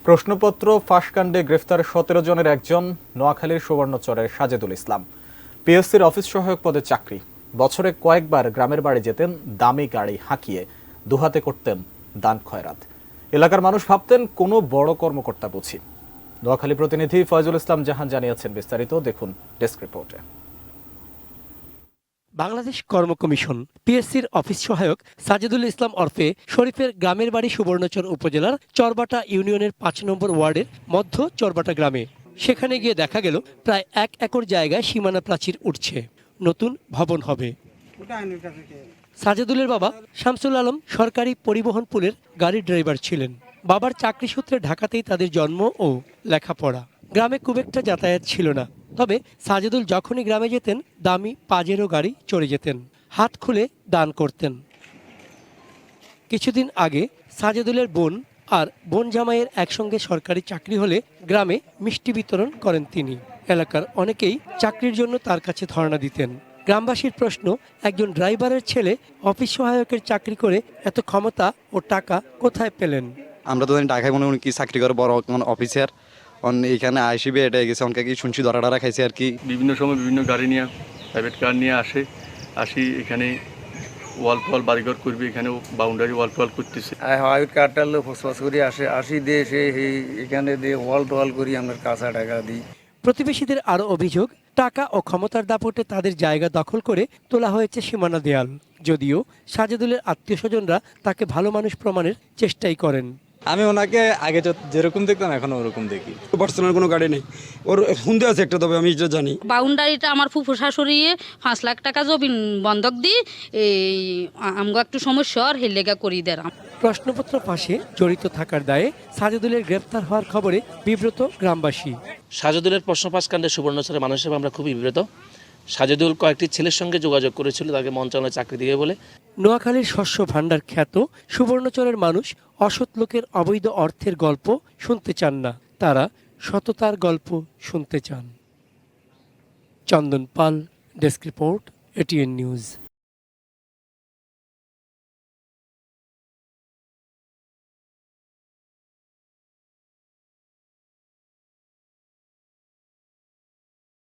প্রশ্নপত্র ফাঁসকাণ্ডে গ্রেফতার ১৭ জনের একজন নোয়াখালীর সুবর্ণচরের সাজেদুল ইসলাম। পিএসসির অফিস সহায়ক পদে চাকরি। বছরে কয়েকবার গ্রামের বাড়ি যেতেন, দামি গাড়ি হাঁকিয়ে দুহাতে করতেন দান খয়রাত। এলাকার মানুষ ভাবতেন কোনো বড় কর্মকর্তা বুঝি। নোয়াখালী প্রতিনিধি ফয়জুল ইসলাম জাহান জানিয়েছেন বিস্তারিত, দেখুন ডেস্ক রিপোর্টে। বাংলাদেশ কর্ম কমিশন পিএসসির অফিস সহায়ক সাজেদুল ইসলাম ওরফে শরীফের গ্রামের বাড়ি সুবর্ণচর উপজেলার চরবাটা ইউনিয়নের ৫ নম্বর ওয়ার্ডের মধ্য চরবাটা গ্রামে। সেখানে গিয়ে দেখা গেল প্রায় ১ একর জায়গায় সীমানা প্রাচীর উঠছে, নতুন ভবন হবে। সাজেদুলের বাবা শামসুল আলম সরকারি পরিবহন পুলের গাড়ির ড্রাইভার ছিলেন। বাবার চাকরি সূত্রে ঢাকাতেই তাদের জন্ম ও লেখাপড়া। গ্রামে খুব একটা যাতায়াত ছিল না, তবে সাজেদুল যখনই গ্রামে যেতেন দামি পাজেরো গাড়ি চড়ে যেতেন, হাত খুলে দান করতেন। কিছুদিন আগে সাজেদুলের বোন আর বোন জামাইয়ের একসঙ্গে সরকারি চাকরি হলে গ্রামে মিষ্টি বিতরণ করেন তিনি। এলাকার অনেকেই চাকরির জন্য তার কাছে ধর্ণা দিতেন। গ্রামবাসীর প্রশ্ন, একজন ড্রাইভারের ছেলে অফিস সহায়কের চাকরি করে এত ক্ষমতা ও টাকা কোথায় পেলেন? আমরা তো জানি ঢাকায় মনে হয় কি চাকরি করে বড় অফিসার, এখানে আইসিবি এটা গেছে অনেকে কি শুনছি ধরা খাইছে আর কি। বিভিন্ন সময় বিভিন্ন গাড়ি নিয়ে, প্রাইভেট কার নিয়ে আসি এখানে ওয়াল বাড়িঘর করবে, এখানে বাউন্ডারি ওয়াল করতেছে। প্রাইভেট কারটা লোক ফসফস করে আসি দিয়ে সে এখানে দিয়ে ওয়াল করি আমরা কাঁচা টাকা দিই। প্রতিবেশীদের আরও অভিযোগ, টাকা ও ক্ষমতার দাপটে তাদের জায়গা দখল করে তোলা হয়েছে সীমানা দেয়াল। যদিও সাজেদুলের আত্মীয় স্বজনরা তাকে ভালো মানুষ প্রমাণের চেষ্টাই করেন। আমি ওনাকে আগে যেরকম দেখতাম এখন ওরকম দেখি। পার্সোনাল কোনো গাড়ি নেই, ওর হুন্ডা আছে একটা, তবে আমি এটা জানি বাউন্ডারিটা আমার ফুফু শাশুড়ি ৫ লাখ টাকা জমিন বন্ধক দিই, এই আমগো একটু সমস্যা আর হেলেগা করি দেরাম। প্রশ্নপত্র ফাঁসে জড়িত থাকার দায়ে সাজেদুলের গ্রেফতার হওয়ার খবরে বিব্রত গ্রামবাসী। সাজেদুলের প্রশ্ন ফাঁস কাণ্ডে সুবর্ণচরের মানুষ হিসেবে আমরা খুবই বিব্রত। সাজেদুল কয়েকটি ছেলের সঙ্গে যোগাযোগ করেছিল তাকে মঞ্চালয়ে চাকরি দিবে বলে। নোয়াখালীর শস্য ভাণ্ডার খ্যাত সুবর্ণচরের মানুষ অসৎ লোকের অবৈধ অর্থের গল্প শুনতে চান না, তারা সততার গল্প শুনতে চান। চন্দন পাল, ডেস্ক রিপোর্ট, এটিএন নিউজ।